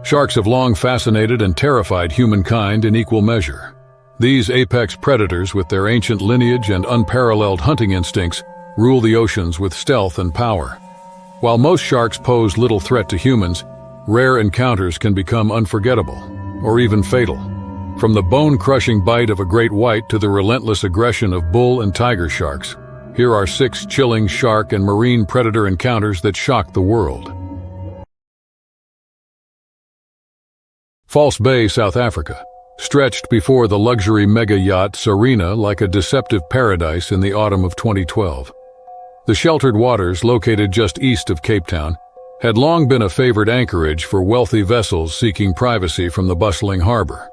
Sharks have long fascinated and terrified humankind in equal measure. These apex predators, with their ancient lineage and unparalleled hunting instincts, rule the oceans with stealth and power. While most sharks pose little threat to humans, rare encounters can become unforgettable, or even fatal. From the bone-crushing bite of a great white to the relentless aggression of bull and tiger sharks, here are 6 chilling shark and marine predator encounters that shocked the world. False Bay, South Africa. Stretched before the luxury mega-yacht Sarina like a deceptive paradise in the autumn of 2012. The sheltered waters, located just east of Cape Town, had long been a favored anchorage for wealthy vessels seeking privacy from the bustling harbor.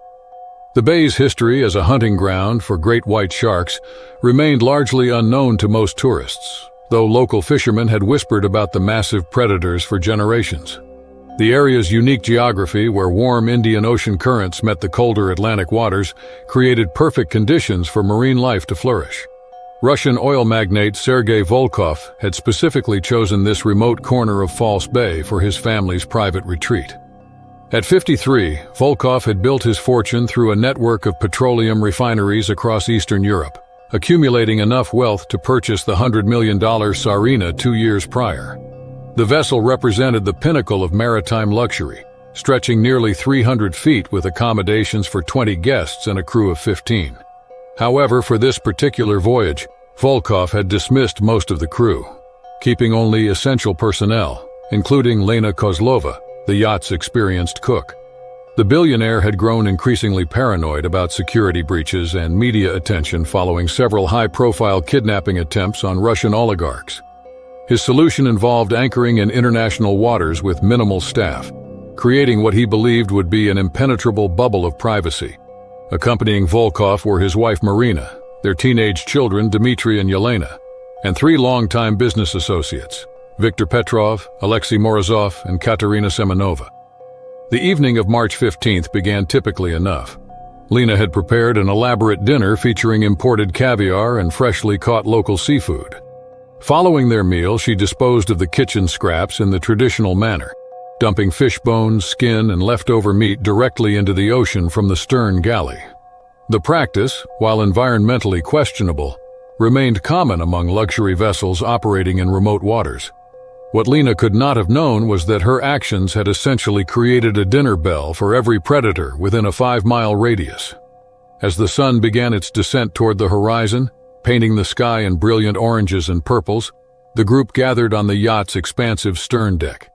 The bay's history as a hunting ground for great white sharks remained largely unknown to most tourists, though local fishermen had whispered about the massive predators for generations. The area's unique geography, where warm Indian Ocean currents met the colder Atlantic waters, created perfect conditions for marine life to flourish. Russian oil magnate Sergei Volkov had specifically chosen this remote corner of False Bay for his family's private retreat. At 53, Volkov had built his fortune through a network of petroleum refineries across Eastern Europe, accumulating enough wealth to purchase the $100 million Sarina 2 years prior. The vessel represented the pinnacle of maritime luxury, stretching nearly 300 feet with accommodations for 20 guests and a crew of 15. However, for this particular voyage, Volkov had dismissed most of the crew, keeping only essential personnel, including Lena Kozlova, the yacht's experienced cook. The billionaire had grown increasingly paranoid about security breaches and media attention following several high-profile kidnapping attempts on Russian oligarchs. His solution involved anchoring in international waters with minimal staff, creating what he believed would be an impenetrable bubble of privacy. Accompanying Volkov were his wife Marina, their teenage children Dmitry and Yelena, and 3 longtime business associates, Viktor Petrov, Alexei Morozov, and Katerina Semenova. The evening of March 15th began typically enough. Lena had prepared an elaborate dinner featuring imported caviar and freshly caught local seafood. Following their meal, she disposed of the kitchen scraps in the traditional manner, dumping fish bones, skin, and leftover meat directly into the ocean from the stern galley. The practice, while environmentally questionable, remained common among luxury vessels operating in remote waters. What Lena could not have known was that her actions had essentially created a dinner bell for every predator within a 5-mile radius. As the sun began its descent toward the horizon, painting the sky in brilliant oranges and purples, the group gathered on the yacht's expansive stern deck.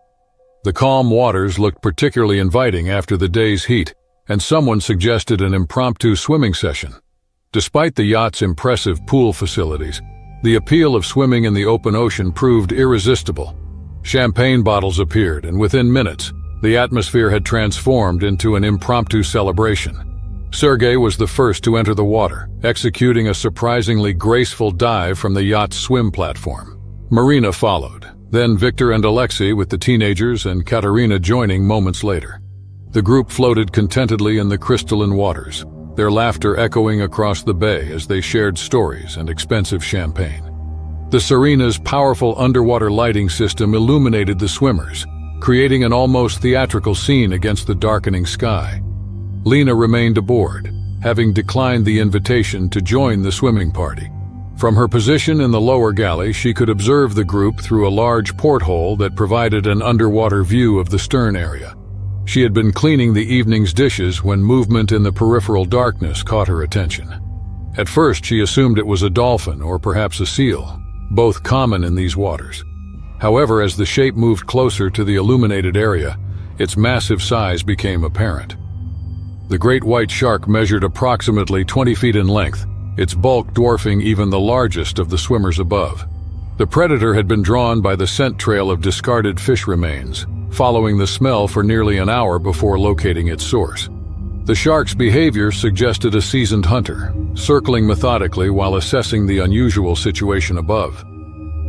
The calm waters looked particularly inviting after the day's heat, and someone suggested an impromptu swimming session. Despite the yacht's impressive pool facilities, the appeal of swimming in the open ocean proved irresistible. Champagne bottles appeared, and within minutes, the atmosphere had transformed into an impromptu celebration. Sergei was the first to enter the water, executing a surprisingly graceful dive from the yacht's swim platform. Marina followed, then Viktor and Alexei with the teenagers and Katerina joining moments later. The group floated contentedly in the crystalline waters, their laughter echoing across the bay as they shared stories and expensive champagne. The Sarina's powerful underwater lighting system illuminated the swimmers, creating an almost theatrical scene against the darkening sky. Lena remained aboard, having declined the invitation to join the swimming party. From her position in the lower galley, she could observe the group through a large porthole that provided an underwater view of the stern area. She had been cleaning the evening's dishes when movement in the peripheral darkness caught her attention. At first, she assumed it was a dolphin or perhaps a seal, both common in these waters. However, as the shape moved closer to the illuminated area, its massive size became apparent. The great white shark measured approximately 20 feet in length, its bulk dwarfing even the largest of the swimmers above. The predator had been drawn by the scent trail of discarded fish remains, following the smell for nearly an hour before locating its source. The shark's behavior suggested a seasoned hunter, circling methodically while assessing the unusual situation above.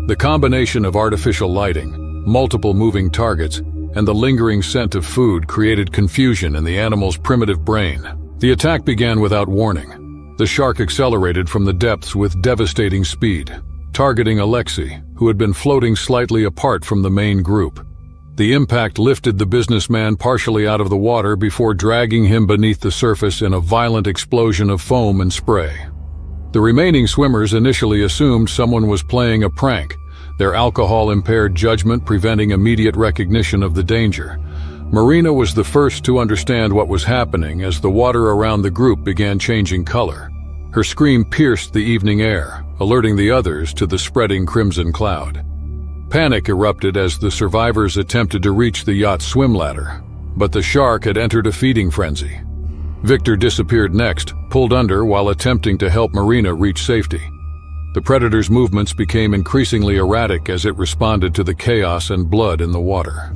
The combination of artificial lighting, multiple moving targets, and the lingering scent of food created confusion in the animal's primitive brain. The attack began without warning. The shark accelerated from the depths with devastating speed, targeting Alexei, who had been floating slightly apart from the main group. The impact lifted the businessman partially out of the water before dragging him beneath the surface in a violent explosion of foam and spray. The remaining swimmers initially assumed someone was playing a prank, their alcohol-impaired judgment preventing immediate recognition of the danger. Marina was the first to understand what was happening as the water around the group began changing color. Her scream pierced the evening air, alerting the others to the spreading crimson cloud. Panic erupted as the survivors attempted to reach the yacht's swim ladder, but the shark had entered a feeding frenzy. Victor disappeared next, pulled under while attempting to help Marina reach safety. The predator's movements became increasingly erratic as it responded to the chaos and blood in the water.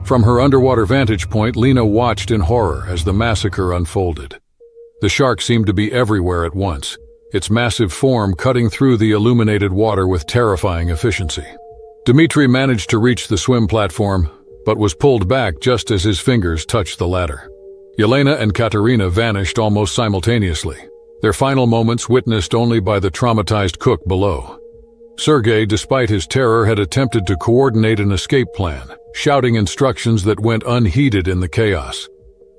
From her underwater vantage point, Lena watched in horror as the massacre unfolded. The shark seemed to be everywhere at once, its massive form cutting through the illuminated water with terrifying efficiency. Dmitri managed to reach the swim platform, but was pulled back just as his fingers touched the ladder. Yelena and Katerina vanished almost simultaneously, their final moments witnessed only by the traumatized cook below. Sergei, despite his terror, had attempted to coordinate an escape plan, shouting instructions that went unheeded in the chaos.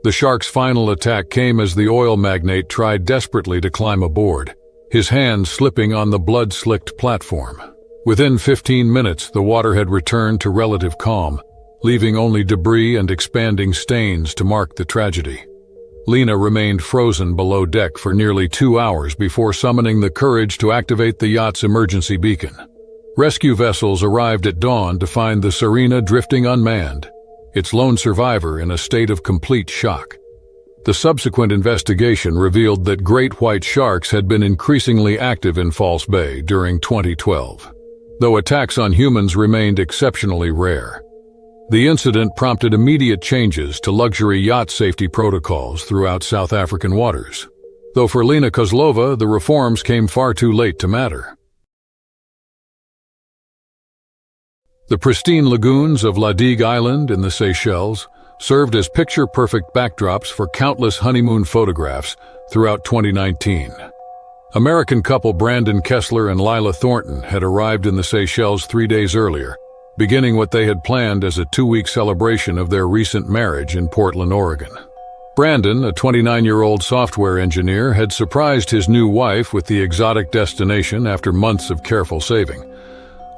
The shark's final attack came as the oil magnate tried desperately to climb aboard, his hand slipping on the blood-slicked platform. Within 15 minutes, the water had returned to relative calm, leaving only debris and expanding stains to mark the tragedy. Lena remained frozen below deck for nearly 2 hours before summoning the courage to activate the yacht's emergency beacon. Rescue vessels arrived at dawn to find the Serena drifting unmanned, its lone survivor in a state of complete shock. The subsequent investigation revealed that great white sharks had been increasingly active in False Bay during 2012, though attacks on humans remained exceptionally rare. The incident prompted immediate changes to luxury yacht safety protocols throughout South African waters, though for Lena Kozlova, the reforms came far too late to matter. The pristine lagoons of La Digue Island in the Seychelles served as picture-perfect backdrops for countless honeymoon photographs throughout 2019. American couple Brandon Kessler and Lila Thornton had arrived in the Seychelles 3 days earlier, beginning what they had planned as a 2-week celebration of their recent marriage in Portland, Oregon. Brandon, a 29-year-old software engineer, had surprised his new wife with the exotic destination after months of careful saving.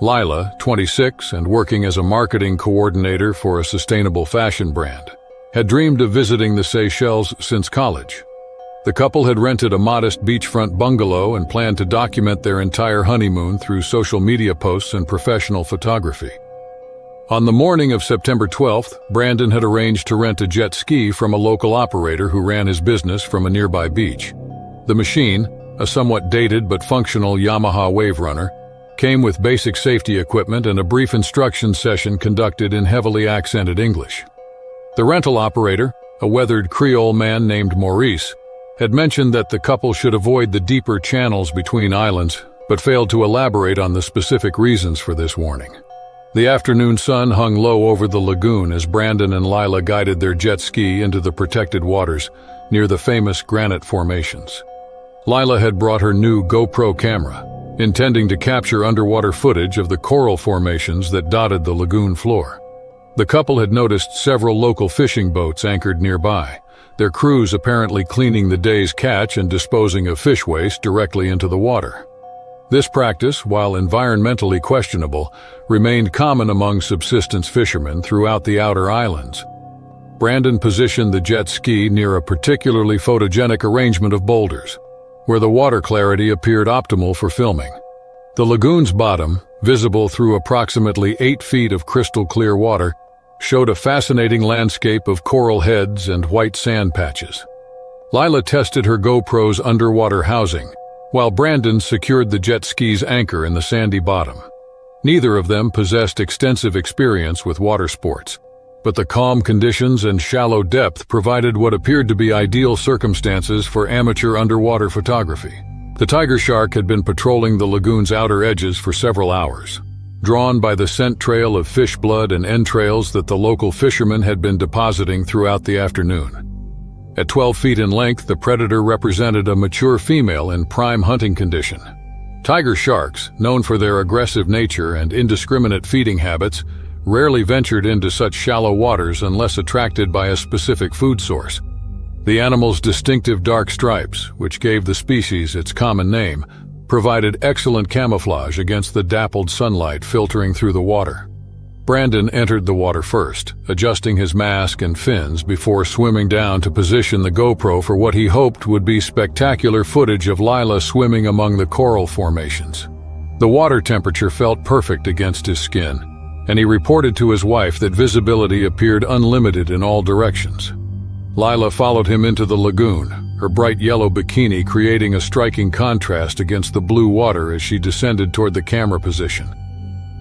Lila, 26 and working as a marketing coordinator for a sustainable fashion brand, had dreamed of visiting the Seychelles since college. The couple had rented a modest beachfront bungalow and planned to document their entire honeymoon through social media posts and professional photography. On the morning of September 12th, Brandon had arranged to rent a jet ski from a local operator who ran his business from a nearby beach. The machine, a somewhat dated but functional Yamaha Wave Runner, came with basic safety equipment and a brief instruction session conducted in heavily accented English. The rental operator, a weathered Creole man named Maurice, had mentioned that the couple should avoid the deeper channels between islands, but failed to elaborate on the specific reasons for this warning. The afternoon sun hung low over the lagoon as Brandon and Lila guided their jet ski into the protected waters near the famous granite formations. Lila had brought her new GoPro camera, intending to capture underwater footage of the coral formations that dotted the lagoon floor. The couple had noticed several local fishing boats anchored nearby, their crews apparently cleaning the day's catch and disposing of fish waste directly into the water. This practice, while environmentally questionable, remained common among subsistence fishermen throughout the outer islands. Brandon positioned the jet ski near a particularly photogenic arrangement of boulders, where the water clarity appeared optimal for filming. The lagoon's bottom, visible through approximately 8 feet of crystal-clear water, showed a fascinating landscape of coral heads and white sand patches. Lila tested her GoPro's underwater housing, while Brandon secured the jet ski's anchor in the sandy bottom. Neither of them possessed extensive experience with water sports, but the calm conditions and shallow depth provided what appeared to be ideal circumstances for amateur underwater photography. The tiger shark had been patrolling the lagoon's outer edges for several hours, drawn by the scent trail of fish blood and entrails that the local fishermen had been depositing throughout the afternoon. At 12 feet in length, the predator represented a mature female in prime hunting condition. Tiger sharks, known for their aggressive nature and indiscriminate feeding habits, rarely ventured into such shallow waters unless attracted by a specific food source. The animal's distinctive dark stripes, which gave the species its common name, provided excellent camouflage against the dappled sunlight filtering through the water. Brandon entered the water first, adjusting his mask and fins before swimming down to position the GoPro for what he hoped would be spectacular footage of Lila swimming among the coral formations. The water temperature felt perfect against his skin, and he reported to his wife that visibility appeared unlimited in all directions. Lila followed him into the lagoon, her bright yellow bikini creating a striking contrast against the blue water as she descended toward the camera position.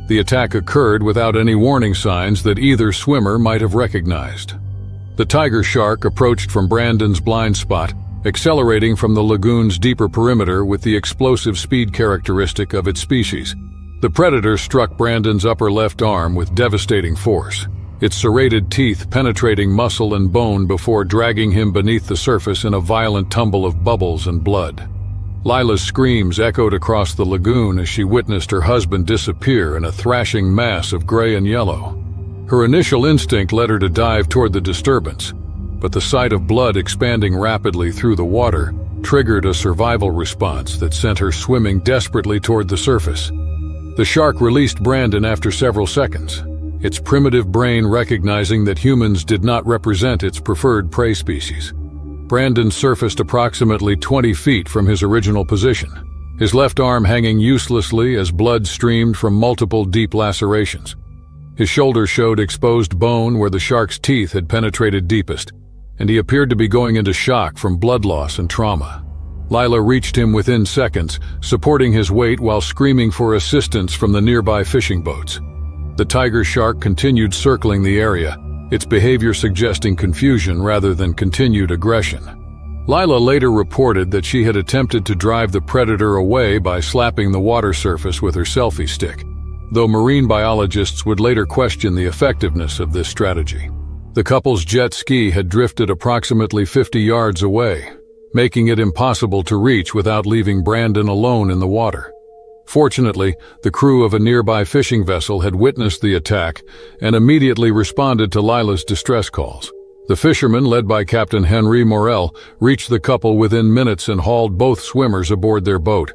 The attack occurred without any warning signs that either swimmer might have recognized. The tiger shark approached from Brandon's blind spot, accelerating from the lagoon's deeper perimeter with the explosive speed characteristic of its species. The predator struck Brandon's upper left arm with devastating force, its serrated teeth penetrating muscle and bone before dragging him beneath the surface in a violent tumble of bubbles and blood. Lila's screams echoed across the lagoon as she witnessed her husband disappear in a thrashing mass of gray and yellow. Her initial instinct led her to dive toward the disturbance, but the sight of blood expanding rapidly through the water triggered a survival response that sent her swimming desperately toward the surface. The shark released Brandon after several seconds, its primitive brain recognizing that humans did not represent its preferred prey species. Brandon surfaced approximately 20 feet from his original position, his left arm hanging uselessly as blood streamed from multiple deep lacerations. His shoulder showed exposed bone where the shark's teeth had penetrated deepest, and he appeared to be going into shock from blood loss and trauma. Lila reached him within seconds, supporting his weight while screaming for assistance from the nearby fishing boats. The tiger shark continued circling the area, its behavior suggesting confusion rather than continued aggression. Lila later reported that she had attempted to drive the predator away by slapping the water surface with her selfie stick, though marine biologists would later question the effectiveness of this strategy. The couple's jet ski had drifted approximately 50 yards away, making it impossible to reach without leaving Brandon alone in the water. Fortunately, the crew of a nearby fishing vessel had witnessed the attack and immediately responded to Lila's distress calls. The fishermen, led by Captain Henry Morel, reached the couple within minutes and hauled both swimmers aboard their boat.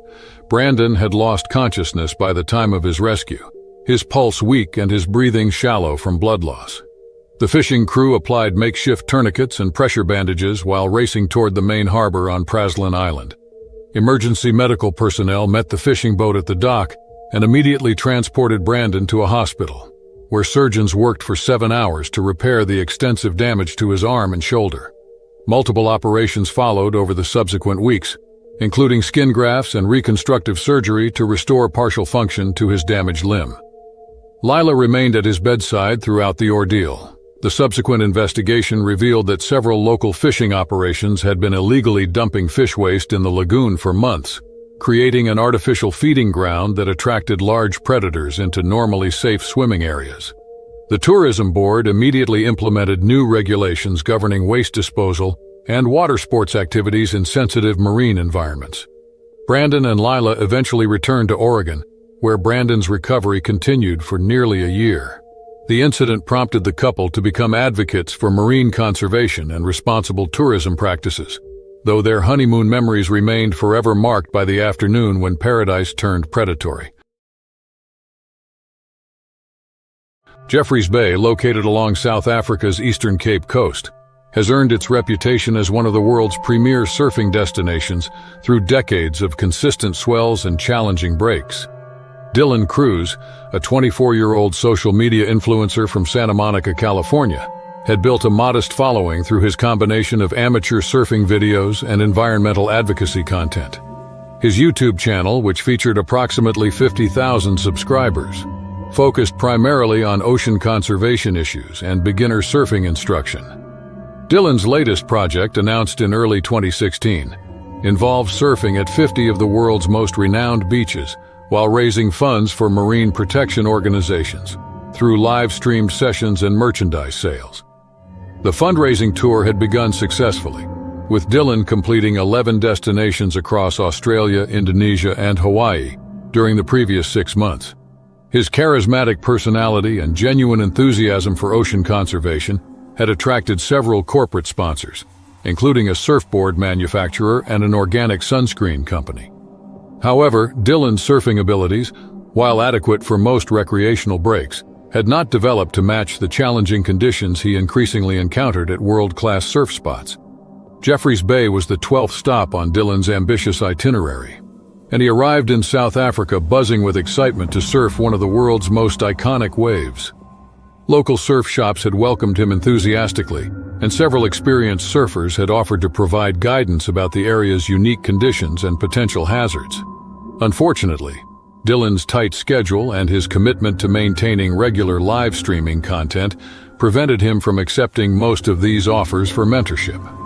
Brandon had lost consciousness by the time of his rescue, his pulse weak and his breathing shallow from blood loss. The fishing crew applied makeshift tourniquets and pressure bandages while racing toward the main harbor on Praslin Island. Emergency medical personnel met the fishing boat at the dock and immediately transported Brandon to a hospital, where surgeons worked for 7 hours to repair the extensive damage to his arm and shoulder. Multiple operations followed over the subsequent weeks, including skin grafts and reconstructive surgery to restore partial function to his damaged limb. Lila remained at his bedside throughout the ordeal. The subsequent investigation revealed that several local fishing operations had been illegally dumping fish waste in the lagoon for months, creating an artificial feeding ground that attracted large predators into normally safe swimming areas. The tourism board immediately implemented new regulations governing waste disposal and water sports activities in sensitive marine environments. Brandon and Lila eventually returned to Oregon, where Brandon's recovery continued for nearly a year. The incident prompted the couple to become advocates for marine conservation and responsible tourism practices, though their honeymoon memories remained forever marked by the afternoon when paradise turned predatory. Jeffreys Bay, located along South Africa's eastern Cape Coast, has earned its reputation as one of the world's premier surfing destinations through decades of consistent swells and challenging breaks. Dylan Cruz, a 24-year-old social media influencer from Santa Monica, California, had built a modest following through his combination of amateur surfing videos and environmental advocacy content. His YouTube channel, which featured approximately 50,000 subscribers, focused primarily on ocean conservation issues and beginner surfing instruction. Dylan's latest project, announced in early 2016, involves surfing at 50 of the world's most renowned beaches while raising funds for marine protection organizations through live-streamed sessions and merchandise sales. The fundraising tour had begun successfully, with Dylan completing 11 destinations across Australia, Indonesia, and Hawaii during the previous 6 months. His charismatic personality and genuine enthusiasm for ocean conservation had attracted several corporate sponsors, including a surfboard manufacturer and an organic sunscreen company. However, Dylan's surfing abilities, while adequate for most recreational breaks, had not developed to match the challenging conditions he increasingly encountered at world-class surf spots. Jeffreys Bay was the 12th stop on Dylan's ambitious itinerary, and he arrived in South Africa buzzing with excitement to surf one of the world's most iconic waves. Local surf shops had welcomed him enthusiastically, and several experienced surfers had offered to provide guidance about the area's unique conditions and potential hazards. Unfortunately, Dylan's tight schedule and his commitment to maintaining regular live streaming content prevented him from accepting most of these offers for mentorship.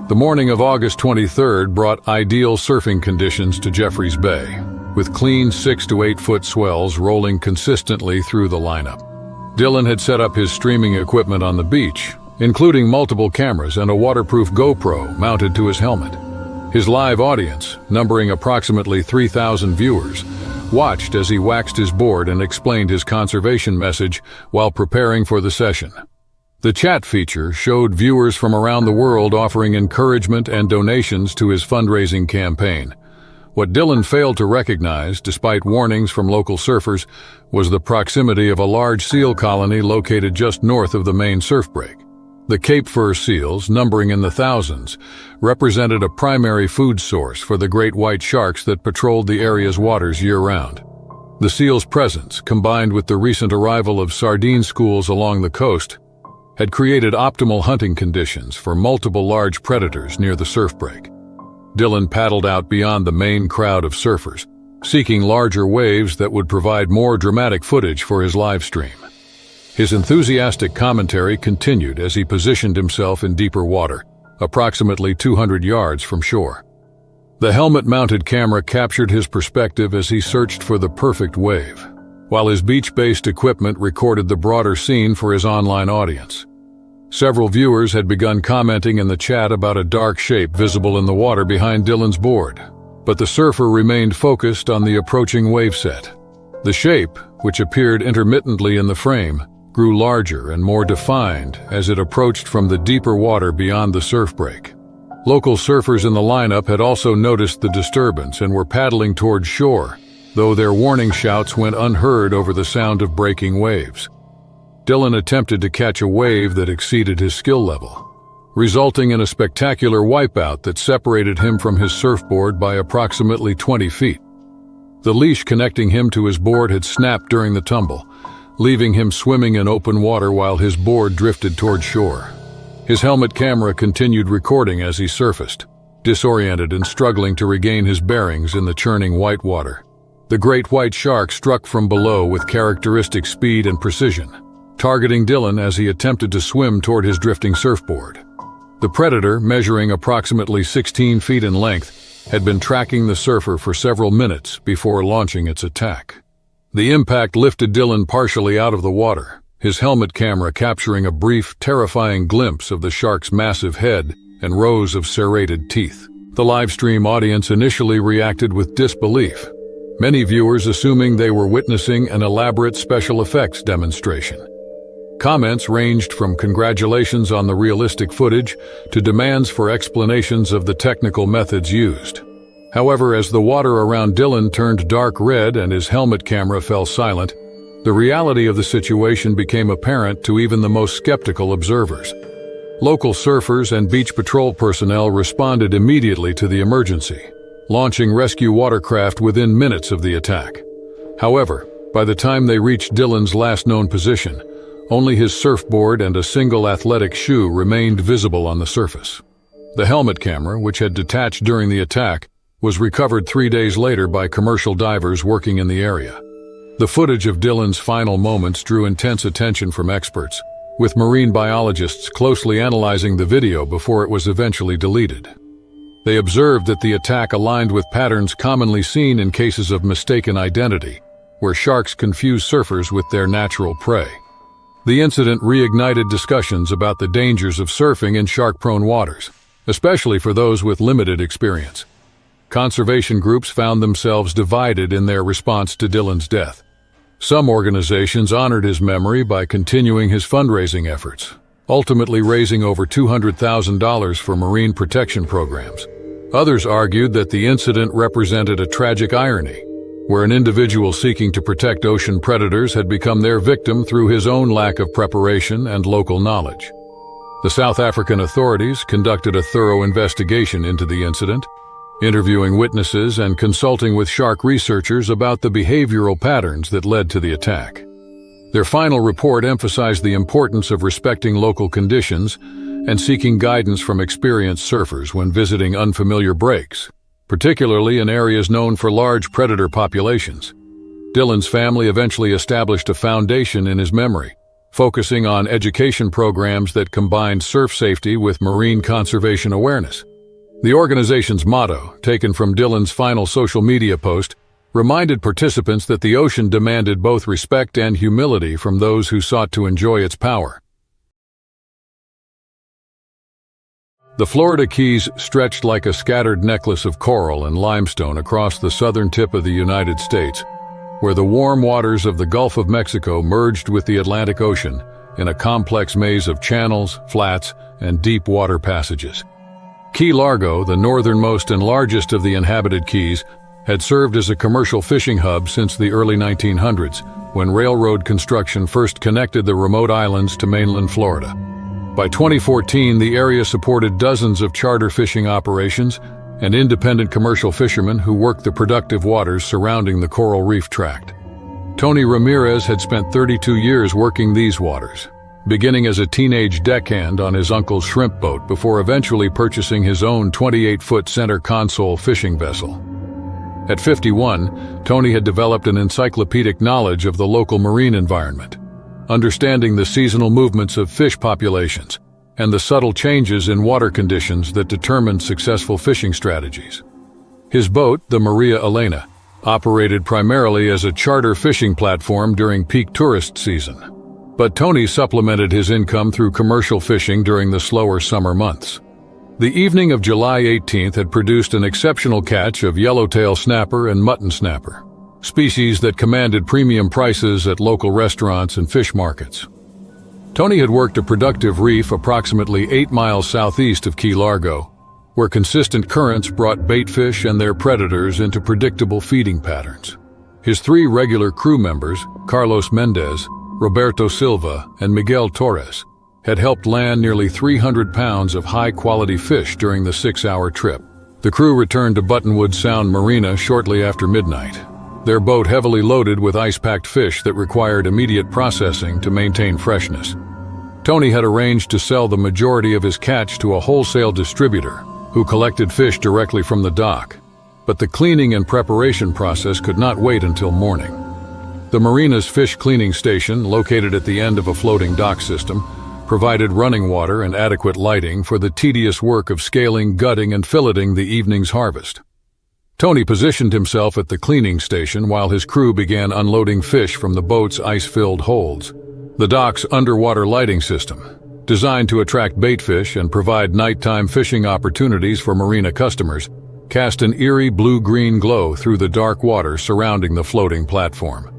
The morning of August 23rd brought ideal surfing conditions to Jeffreys Bay, with clean 6 to 8 foot swells rolling consistently through the lineup. Dylan had set up his streaming equipment on the beach, including multiple cameras and a waterproof GoPro mounted to his helmet. His live audience, numbering approximately 3,000 viewers, watched as he waxed his board and explained his conservation message while preparing for the session. The chat feature showed viewers from around the world offering encouragement and donations to his fundraising campaign. What Dylan failed to recognize, despite warnings from local surfers, was the proximity of a large seal colony located just north of the main surf break. The Cape Fur seals, numbering in the thousands, represented a primary food source for the great white sharks that patrolled the area's waters year-round. The seals' presence, combined with the recent arrival of sardine schools along the coast, had created optimal hunting conditions for multiple large predators near the surf break. Dylan paddled out beyond the main crowd of surfers, seeking larger waves that would provide more dramatic footage for his live stream. His enthusiastic commentary continued as he positioned himself in deeper water, approximately 200 yards from shore. The helmet-mounted camera captured his perspective as he searched for the perfect wave, while his beach-based equipment recorded the broader scene for his online audience. Several viewers had begun commenting in the chat about a dark shape visible in the water behind Dylan's board, but the surfer remained focused on the approaching wave set. The shape, which appeared intermittently in the frame, grew larger and more defined as it approached from the deeper water beyond the surf break. Local surfers in the lineup had also noticed the disturbance and were paddling towards shore, though their warning shouts went unheard over the sound of breaking waves. Dylan attempted to catch a wave that exceeded his skill level, resulting in a spectacular wipeout that separated him from his surfboard by approximately 20 feet. The leash connecting him to his board had snapped during the tumble, leaving him swimming in open water while his board drifted toward shore. His helmet camera continued recording as he surfaced, disoriented and struggling to regain his bearings in the churning white water. The great white shark struck from below with characteristic speed and precision, targeting Dylan as he attempted to swim toward his drifting surfboard. The predator, measuring approximately 16 feet in length, had been tracking the surfer for several minutes before launching its attack. The impact lifted Dylan partially out of the water, his helmet camera capturing a brief, terrifying glimpse of the shark's massive head and rows of serrated teeth. The livestream audience initially reacted with disbelief, many viewers assuming they were witnessing an elaborate special effects demonstration. Comments ranged from congratulations on the realistic footage to demands for explanations of the technical methods used. However, as the water around Dylan turned dark red and his helmet camera fell silent, the reality of the situation became apparent to even the most skeptical observers. Local surfers and beach patrol personnel responded immediately to the emergency, launching rescue watercraft within minutes of the attack. However, by the time they reached Dylan's last known position, only his surfboard and a single athletic shoe remained visible on the surface. The helmet camera, which had detached during the attack, was recovered 3 days later by commercial divers working in the area. The footage of Dylan's final moments drew intense attention from experts, with marine biologists closely analyzing the video before it was eventually deleted. They observed that the attack aligned with patterns commonly seen in cases of mistaken identity, where sharks confuse surfers with their natural prey. The incident reignited discussions about the dangers of surfing in shark-prone waters, especially for those with limited experience. Conservation groups found themselves divided in their response to Dylan's death. Some organizations honored his memory by continuing his fundraising efforts, ultimately raising over $200,000 for marine protection programs. Others argued that the incident represented a tragic irony, where an individual seeking to protect ocean predators had become their victim through his own lack of preparation and local knowledge. The South African authorities conducted a thorough investigation into the incident, interviewing witnesses and consulting with shark researchers about the behavioral patterns that led to the attack. Their final report emphasized the importance of respecting local conditions and seeking guidance from experienced surfers when visiting unfamiliar breaks, particularly in areas known for large predator populations. Dylan's family eventually established a foundation in his memory, focusing on education programs that combined surf safety with marine conservation awareness. The organization's motto, taken from Dylan's final social media post, reminded participants that the ocean demanded both respect and humility from those who sought to enjoy its power. The Florida Keys stretched like a scattered necklace of coral and limestone across the southern tip of the United States, where the warm waters of the Gulf of Mexico merged with the Atlantic Ocean in a complex maze of channels, flats, and deep water passages. Key Largo, the northernmost and largest of the inhabited keys, had served as a commercial fishing hub since the early 1900s, when railroad construction first connected the remote islands to mainland Florida. By 2014, the area supported dozens of charter fishing operations and independent commercial fishermen who worked the productive waters surrounding the coral reef tract. Tony Ramirez had spent 32 years working these waters, beginning as a teenage deckhand on his uncle's shrimp boat before eventually purchasing his own 28-foot center console fishing vessel. At 51, Tony had developed an encyclopedic knowledge of the local marine environment, understanding the seasonal movements of fish populations and the subtle changes in water conditions that determined successful fishing strategies. His boat, the Maria Elena, operated primarily as a charter fishing platform during peak tourist season. But Tony supplemented his income through commercial fishing during the slower summer months. The evening of July 18th had produced an exceptional catch of yellowtail snapper and mutton snapper, species that commanded premium prices at local restaurants and fish markets. Tony had worked a productive reef approximately 8 miles southeast of Key Largo, where consistent currents brought baitfish and their predators into predictable feeding patterns. His 3 regular crew members, Carlos Mendez, Roberto Silva, and Miguel Torres, had helped land nearly 300 pounds of high-quality fish during the 6-hour trip. The crew returned to Buttonwood Sound Marina shortly after midnight, their boat heavily loaded with ice-packed fish that required immediate processing to maintain freshness. Tony had arranged to sell the majority of his catch to a wholesale distributor who collected fish directly from the dock, but the cleaning and preparation process could not wait until morning. The marina's fish cleaning station, located at the end of a floating dock system, provided running water and adequate lighting for the tedious work of scaling, gutting, and filleting the evening's harvest. Tony positioned himself at the cleaning station while his crew began unloading fish from the boat's ice-filled holds. The dock's underwater lighting system, designed to attract baitfish and provide nighttime fishing opportunities for marina customers, cast an eerie blue-green glow through the dark water surrounding the floating platform.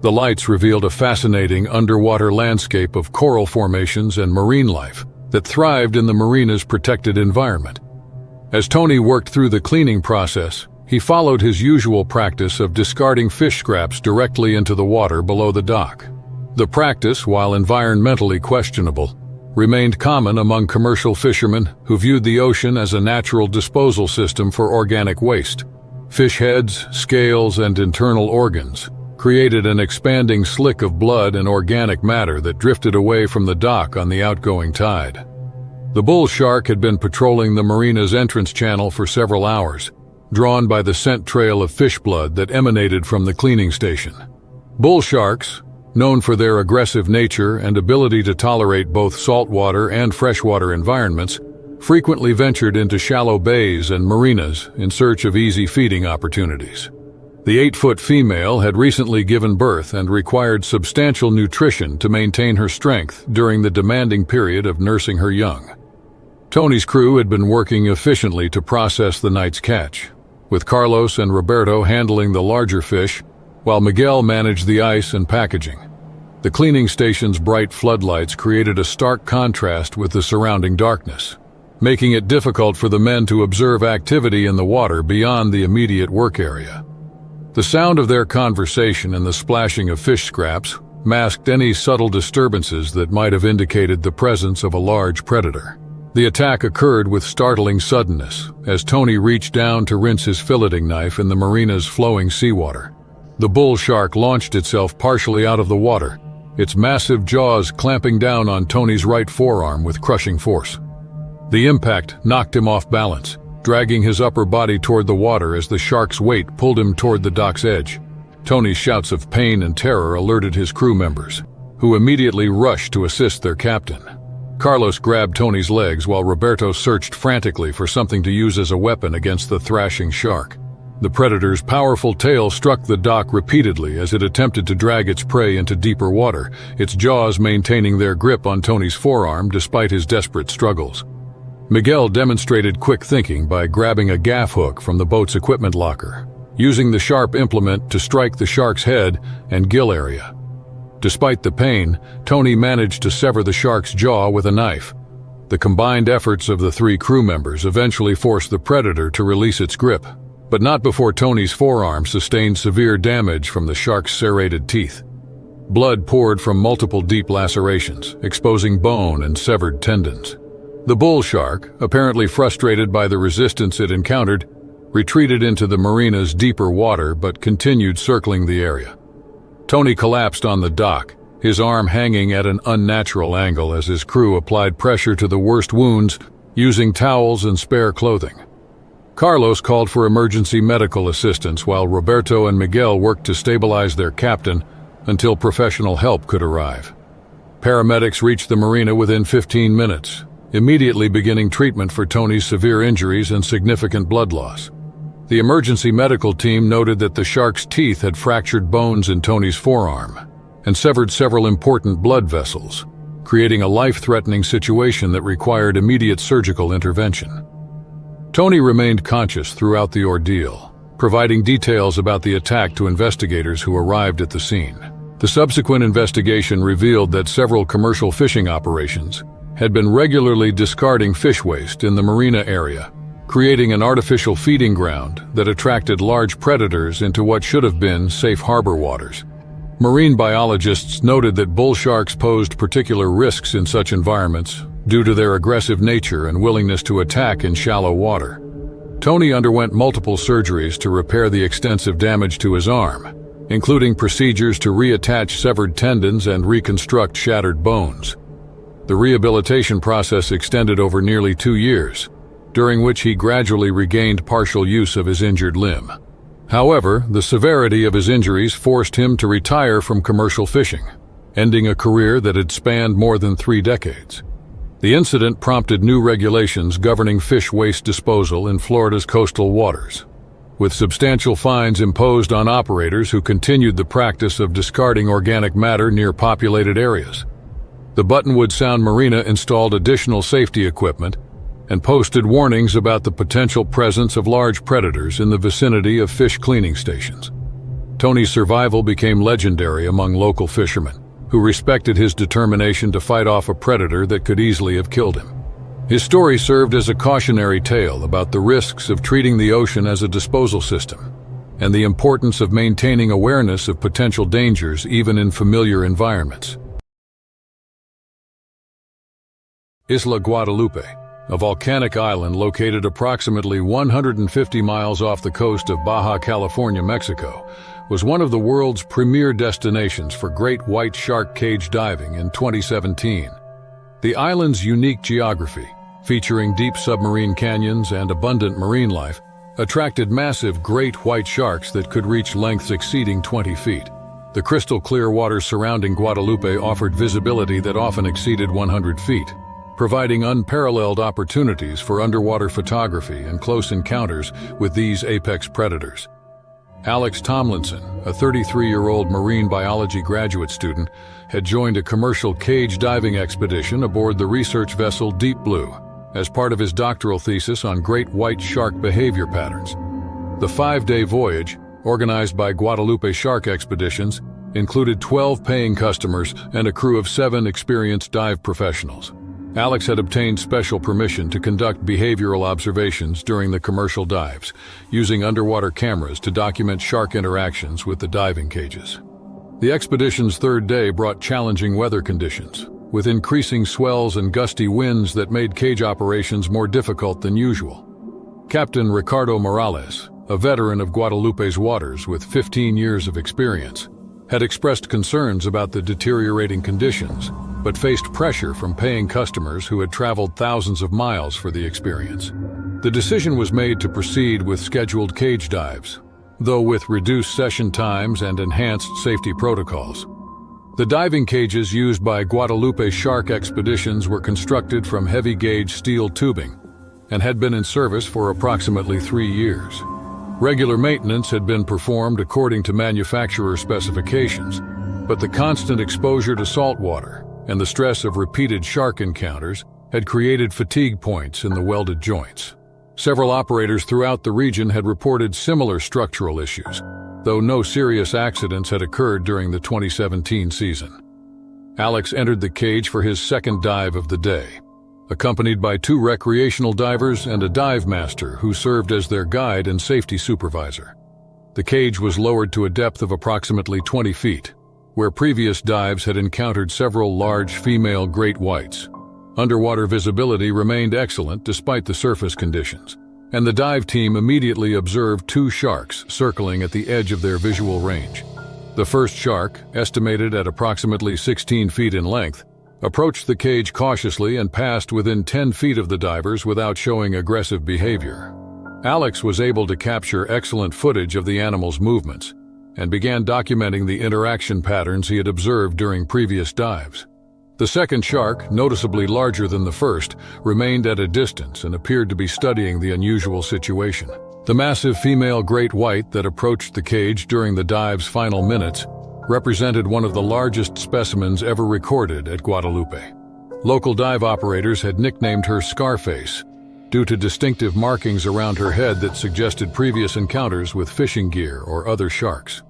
The lights revealed a fascinating underwater landscape of coral formations and marine life that thrived in the marina's protected environment. As Tony worked through the cleaning process, he followed his usual practice of discarding fish scraps directly into the water below the dock. The practice, while environmentally questionable, remained common among commercial fishermen who viewed the ocean as a natural disposal system for organic waste. Fish heads, scales, and internal organs created an expanding slick of blood and organic matter that drifted away from the dock on the outgoing tide. The bull shark had been patrolling the marina's entrance channel for several hours, drawn by the scent trail of fish blood that emanated from the cleaning station. Bull sharks, known for their aggressive nature and ability to tolerate both saltwater and freshwater environments, frequently ventured into shallow bays and marinas in search of easy feeding opportunities. The 8-foot female had recently given birth and required substantial nutrition to maintain her strength during the demanding period of nursing her young. Tony's crew had been working efficiently to process the night's catch, with Carlos and Roberto handling the larger fish while Miguel managed the ice and packaging. The cleaning station's bright floodlights created a stark contrast with the surrounding darkness, making it difficult for the men to observe activity in the water beyond the immediate work area. The sound of their conversation and the splashing of fish scraps masked any subtle disturbances that might have indicated the presence of a large predator. The attack occurred with startling suddenness as Tony reached down to rinse his filleting knife in the marina's flowing seawater. The bull shark launched itself partially out of the water, its massive jaws clamping down on Tony's right forearm with crushing force. The impact knocked him off balance, dragging his upper body toward the water as the shark's weight pulled him toward the dock's edge. Tony's shouts of pain and terror alerted his crew members, who immediately rushed to assist their captain. Carlos grabbed Tony's legs while Roberto searched frantically for something to use as a weapon against the thrashing shark. The predator's powerful tail struck the dock repeatedly as it attempted to drag its prey into deeper water, its jaws maintaining their grip on Tony's forearm despite his desperate struggles. Miguel demonstrated quick thinking by grabbing a gaff hook from the boat's equipment locker, using the sharp implement to strike the shark's head and gill area. Despite the pain, Tony managed to sever the shark's jaw with a knife. The combined efforts of the 3 crew members eventually forced the predator to release its grip, but not before Tony's forearm sustained severe damage from the shark's serrated teeth. Blood poured from multiple deep lacerations, exposing bone and severed tendons. The bull shark, apparently frustrated by the resistance it encountered, retreated into the marina's deeper water but continued circling the area. Tony collapsed on the dock, his arm hanging at an unnatural angle as his crew applied pressure to the worst wounds using towels and spare clothing. Carlos called for emergency medical assistance while Roberto and Miguel worked to stabilize their captain until professional help could arrive. Paramedics reached the marina within 15 minutes, immediately beginning treatment for Tony's severe injuries and significant blood loss. The emergency medical team noted that the shark's teeth had fractured bones in Tony's forearm and severed several important blood vessels, creating a life-threatening situation that required immediate surgical intervention. Tony remained conscious throughout the ordeal, providing details about the attack to investigators who arrived at the scene. The subsequent investigation revealed that several commercial fishing operations had been regularly discarding fish waste in the marina area, creating an artificial feeding ground that attracted large predators into what should have been safe harbor waters. Marine biologists noted that bull sharks posed particular risks in such environments due to their aggressive nature and willingness to attack in shallow water. Tony underwent multiple surgeries to repair the extensive damage to his arm, including procedures to reattach severed tendons and reconstruct shattered bones. The rehabilitation process extended over nearly 2 years, during which he gradually regained partial use of his injured limb. However, the severity of his injuries forced him to retire from commercial fishing, ending a career that had spanned more than 3 decades. The incident prompted new regulations governing fish waste disposal in Florida's coastal waters, with substantial fines imposed on operators who continued the practice of discarding organic matter near populated areas. The Buttonwood Sound Marina installed additional safety equipment and posted warnings about the potential presence of large predators in the vicinity of fish cleaning stations. Tony's survival became legendary among local fishermen, who respected his determination to fight off a predator that could easily have killed him. His story served as a cautionary tale about the risks of treating the ocean as a disposal system, and the importance of maintaining awareness of potential dangers even in familiar environments. Isla Guadalupe, a volcanic island located approximately 150 miles off the coast of Baja California, Mexico, was one of the world's premier destinations for great white shark cage diving in 2017. The island's unique geography, featuring deep submarine canyons and abundant marine life, attracted massive great white sharks that could reach lengths exceeding 20 feet. The crystal-clear waters surrounding Guadalupe offered visibility that often exceeded 100 feet, providing unparalleled opportunities for underwater photography and close encounters with these apex predators. Alex Tomlinson, a 33-year-old marine biology graduate student, had joined a commercial cage diving expedition aboard the research vessel Deep Blue as part of his doctoral thesis on great white shark behavior patterns. The 5-day voyage, organized by Guadalupe Shark Expeditions, included 12 paying customers and a crew of 7 experienced dive professionals. Alex had obtained special permission to conduct behavioral observations during the commercial dives, using underwater cameras to document shark interactions with the diving cages. The expedition's third day brought challenging weather conditions, with increasing swells and gusty winds that made cage operations more difficult than usual. Captain Ricardo Morales, a veteran of Guadalupe's waters with 15 years of experience, had expressed concerns about the deteriorating conditions, but faced pressure from paying customers who had traveled thousands of miles for the experience. The decision was made to proceed with scheduled cage dives, though with reduced session times and enhanced safety protocols. The diving cages used by Guadalupe Shark Expeditions were constructed from heavy-gauge steel tubing and had been in service for approximately 3 years. Regular maintenance had been performed according to manufacturer specifications, but the constant exposure to salt water and the stress of repeated shark encounters had created fatigue points in the welded joints. Several operators throughout the region had reported similar structural issues, though no serious accidents had occurred during the 2017 season. Alex entered the cage for his second dive of the day, accompanied by 2 recreational divers and a dive master who served as their guide and safety supervisor. The cage was lowered to a depth of approximately 20 feet, where previous dives had encountered several large female great whites. Underwater visibility remained excellent despite the surface conditions, and the dive team immediately observed 2 sharks circling at the edge of their visual range. The first shark, estimated at approximately 16 feet in length, approached the cage cautiously and passed within 10 feet of the divers without showing aggressive behavior. Alex was able to capture excellent footage of the animal's movements and began documenting the interaction patterns he had observed during previous dives. The second shark, noticeably larger than the first, remained at a distance and appeared to be studying the unusual situation. The massive female great white that approached the cage during the dive's final minutes represented one of the largest specimens ever recorded at Guadalupe. Local dive operators had nicknamed her Scarface due to distinctive markings around her head that suggested previous encounters with fishing gear or other sharks.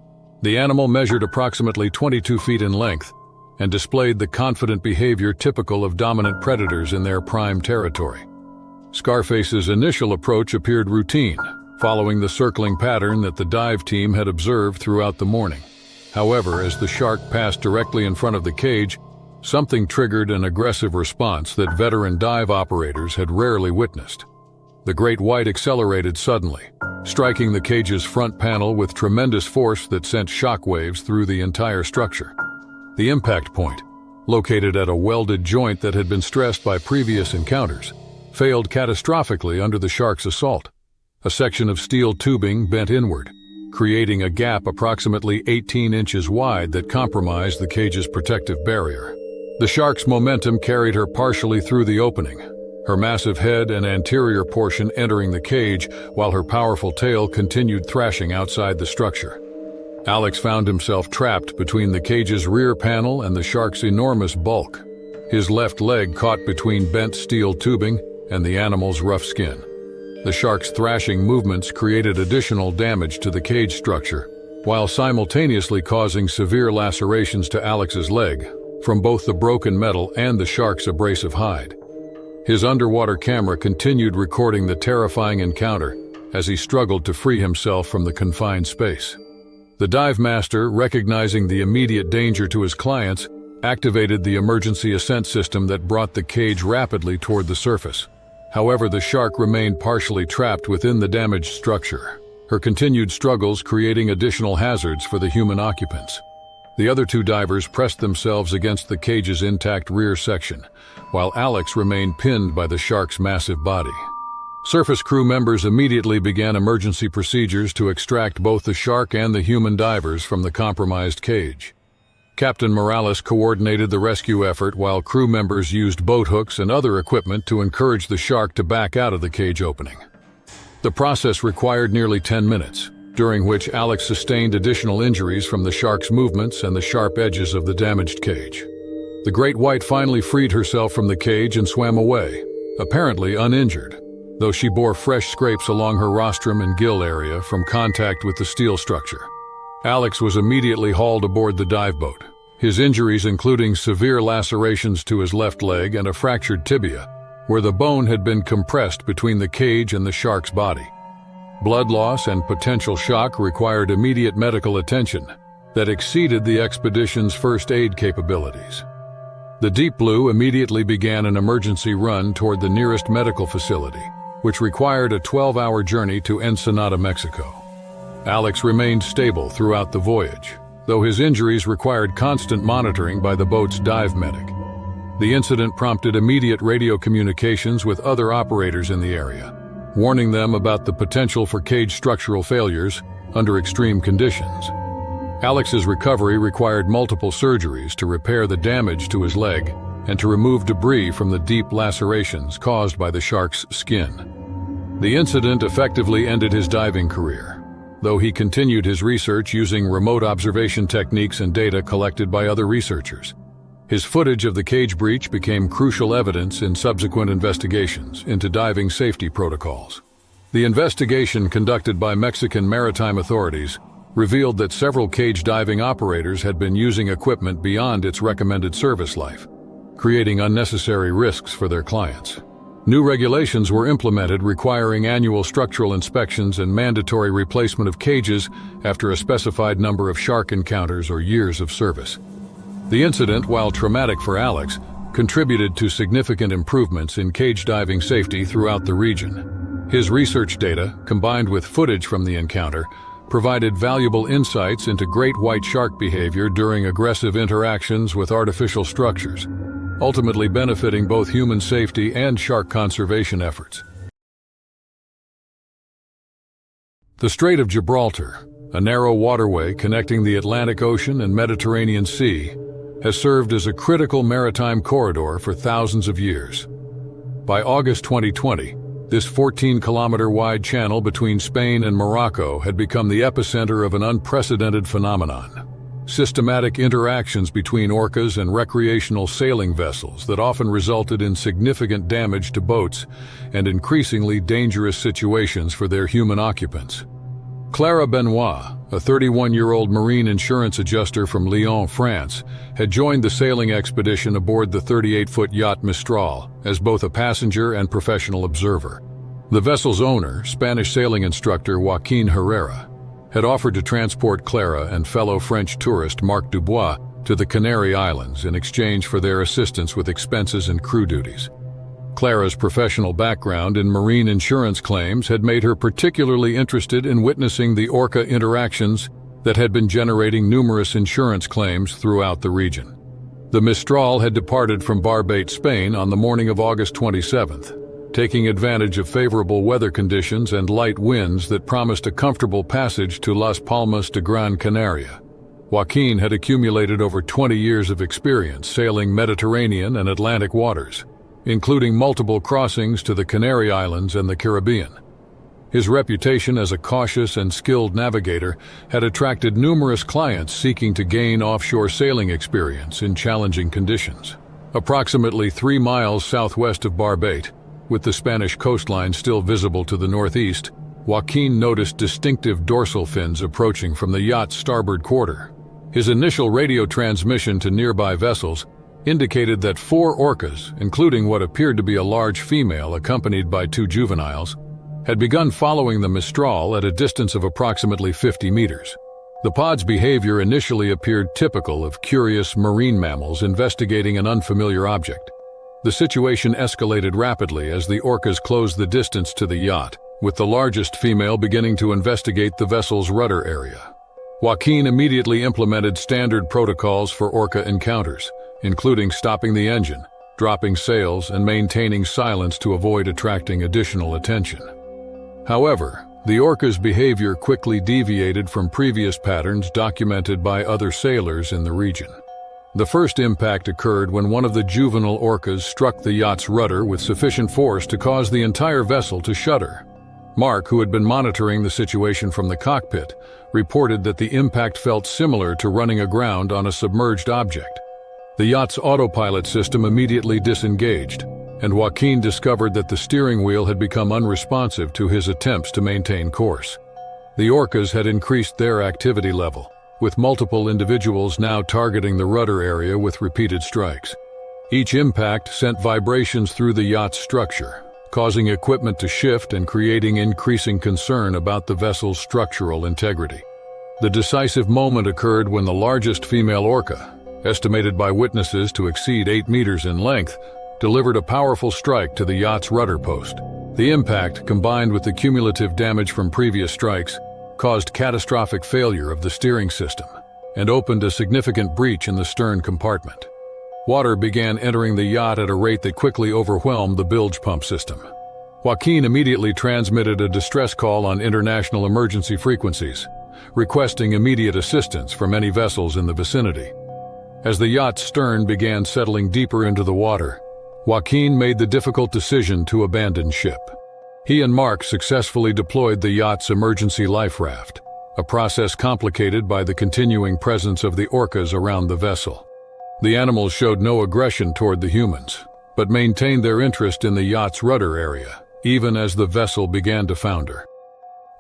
The animal measured approximately 22 feet in length and displayed the confident behavior typical of dominant predators in their prime territory. Scarface's initial approach appeared routine, following the circling pattern that the dive team had observed throughout the morning. However, as the shark passed directly in front of the cage, something triggered an aggressive response that veteran dive operators had rarely witnessed. The great white accelerated suddenly, striking the cage's front panel with tremendous force that sent shockwaves through the entire structure. The impact point, located at a welded joint that had been stressed by previous encounters, failed catastrophically under the shark's assault. A section of steel tubing bent inward, creating a gap approximately 18 inches wide that compromised the cage's protective barrier. The shark's momentum carried her partially through the opening, her massive head and anterior portion entering the cage while her powerful tail continued thrashing outside the structure. Alex found himself trapped between the cage's rear panel and the shark's enormous bulk. His left leg caught between bent steel tubing and the animal's rough skin. The shark's thrashing movements created additional damage to the cage structure, while simultaneously causing severe lacerations to Alex's leg from both the broken metal and the shark's abrasive hide. His underwater camera continued recording the terrifying encounter as he struggled to free himself from the confined space. The dive master, recognizing the immediate danger to his clients, activated the emergency ascent system that brought the cage rapidly toward the surface. However, the shark remained partially trapped within the damaged structure, her continued struggles creating additional hazards for the human occupants. The other 2 divers pressed themselves against the cage's intact rear section, while Alex remained pinned by the shark's massive body. Surface crew members immediately began emergency procedures to extract both the shark and the human divers from the compromised cage. Captain Morales coordinated the rescue effort while crew members used boat hooks and other equipment to encourage the shark to back out of the cage opening. The process required nearly 10 minutes, during which Alex sustained additional injuries from the shark's movements and the sharp edges of the damaged cage. The great white finally freed herself from the cage and swam away, apparently uninjured. though she bore fresh scrapes along her rostrum and gill area from contact with the steel structure. Alex was immediately hauled aboard the dive boat, his injuries including severe lacerations to his left leg and a fractured tibia, where the bone had been compressed between the cage and the shark's body. Blood loss and potential shock required immediate medical attention that exceeded the expedition's first aid capabilities. The Deep Blue immediately began an emergency run toward the nearest medical facility, which required a 12-hour journey to Ensenada, Mexico. Alex remained stable throughout the voyage, though his injuries required constant monitoring by the boat's dive medic. The incident prompted immediate radio communications with other operators in the area, warning them about the potential for cage structural failures under extreme conditions. Alex's recovery required multiple surgeries to repair the damage to his leg and to remove debris from the deep lacerations caused by the shark's skin. The incident effectively ended his diving career, though he continued his research using remote observation techniques and data collected by other researchers. His footage of the cage breach became crucial evidence in subsequent investigations into diving safety protocols. The investigation conducted by Mexican maritime authorities revealed that several cage diving operators had been using equipment beyond its recommended service life, creating unnecessary risks for their clients. New regulations were implemented requiring annual structural inspections and mandatory replacement of cages after a specified number of shark encounters or years of service. The incident, while traumatic for Alex, contributed to significant improvements in cage diving safety throughout the region. His research data, combined with footage from the encounter, provided valuable insights into great white shark behavior during aggressive interactions with artificial structures, ultimately benefiting both human safety and shark conservation efforts. The Strait of Gibraltar, a narrow waterway connecting the Atlantic Ocean and Mediterranean Sea, has served as a critical maritime corridor for thousands of years. By August 2020, this 14-kilometer-wide channel between Spain and Morocco had become the epicenter of an unprecedented phenomenon: systematic interactions between orcas and recreational sailing vessels that often resulted in significant damage to boats and increasingly dangerous situations for their human occupants. Clara Benoit, a 31-year-old marine insurance adjuster from Lyon, France, had joined the sailing expedition aboard the 38-foot yacht Mistral as both a passenger and professional observer. The vessel's owner, Spanish sailing instructor Joaquin Herrera, had offered to transport Clara and fellow French tourist Marc Dubois to the Canary Islands in exchange for their assistance with expenses and crew duties. Clara's professional background in marine insurance claims had made her particularly interested in witnessing the orca interactions that had been generating numerous insurance claims throughout the region. The Mistral had departed from Barbate, Spain on the morning of August 27th, taking advantage of favorable weather conditions and light winds that promised a comfortable passage to Las Palmas de Gran Canaria. Joaquin had accumulated over 20 years of experience sailing Mediterranean and Atlantic waters, including multiple crossings to the Canary Islands and the Caribbean. His reputation as a cautious and skilled navigator had attracted numerous clients seeking to gain offshore sailing experience in challenging conditions. Approximately 3 miles southwest of Barbate, with the Spanish coastline still visible to the northeast, Joaquin noticed distinctive dorsal fins approaching from the yacht's starboard quarter. His initial radio transmission to nearby vessels indicated that 4 orcas, including what appeared to be a large female accompanied by 2 juveniles, had begun following the Mistral at a distance of approximately 50 meters. The pod's behavior initially appeared typical of curious marine mammals investigating an unfamiliar object. The situation escalated rapidly as the orcas closed the distance to the yacht, with the largest female beginning to investigate the vessel's rudder area. Joaquin immediately implemented standard protocols for orca encounters, including stopping the engine, dropping sails, and maintaining silence to avoid attracting additional attention. However, the orca's behavior quickly deviated from previous patterns documented by other sailors in the region. The first impact occurred when one of the juvenile orcas struck the yacht's rudder with sufficient force to cause the entire vessel to shudder. Mark, who had been monitoring the situation from the cockpit, reported that the impact felt similar to running aground on a submerged object. The yacht's autopilot system immediately disengaged, and Joaquin discovered that the steering wheel had become unresponsive to his attempts to maintain course. The orcas had increased their activity level, with multiple individuals now targeting the rudder area with repeated strikes. Each impact sent vibrations through the yacht's structure, causing equipment to shift and creating increasing concern about the vessel's structural integrity. The decisive moment occurred when the largest female orca, estimated by witnesses to exceed 8 meters in length, delivered a powerful strike to the yacht's rudder post. The impact, combined with the cumulative damage from previous strikes, caused catastrophic failure of the steering system and opened a significant breach in the stern compartment. Water began entering the yacht at a rate that quickly overwhelmed the bilge pump system. Joaquin immediately transmitted a distress call on international emergency frequencies, requesting immediate assistance from any vessels in the vicinity. As the yacht's stern began settling deeper into the water, Joaquin made the difficult decision to abandon ship. He and Mark successfully deployed the yacht's emergency life raft, a process complicated by the continuing presence of the orcas around the vessel. The animals showed no aggression toward the humans, but maintained their interest in the yacht's rudder area, even as the vessel began to founder.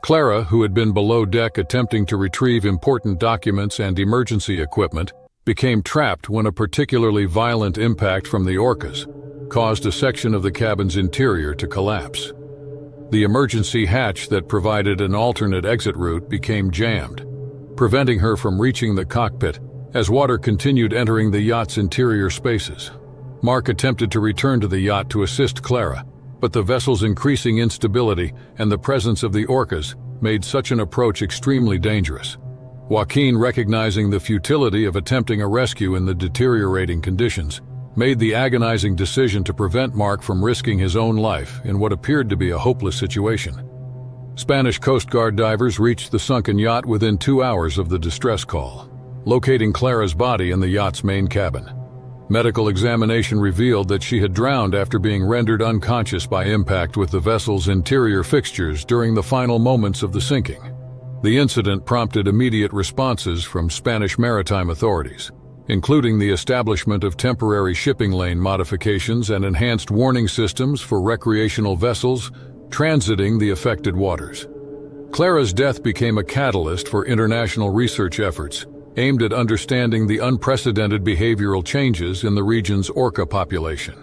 Clara, who had been below deck attempting to retrieve important documents and emergency equipment, became trapped when a particularly violent impact from the orcas caused a section of the cabin's interior to collapse. The emergency hatch that provided an alternate exit route became jammed, preventing her from reaching the cockpit as water continued entering the yacht's interior spaces. Mark attempted to return to the yacht to assist Clara, but the vessel's increasing instability and the presence of the orcas made such an approach extremely dangerous. Joaquin, recognizing the futility of attempting a rescue in the deteriorating conditions, made the agonizing decision to prevent Mark from risking his own life in what appeared to be a hopeless situation. Spanish Coast Guard divers reached the sunken yacht within 2 hours of the distress call, locating Clara's body in the yacht's main cabin. Medical examination revealed that she had drowned after being rendered unconscious by impact with the vessel's interior fixtures during the final moments of the sinking. The incident prompted immediate responses from Spanish maritime authorities, including the establishment of temporary shipping lane modifications and enhanced warning systems for recreational vessels transiting the affected waters. Clara's death became a catalyst for international research efforts aimed at understanding the unprecedented behavioral changes in the region's orca population.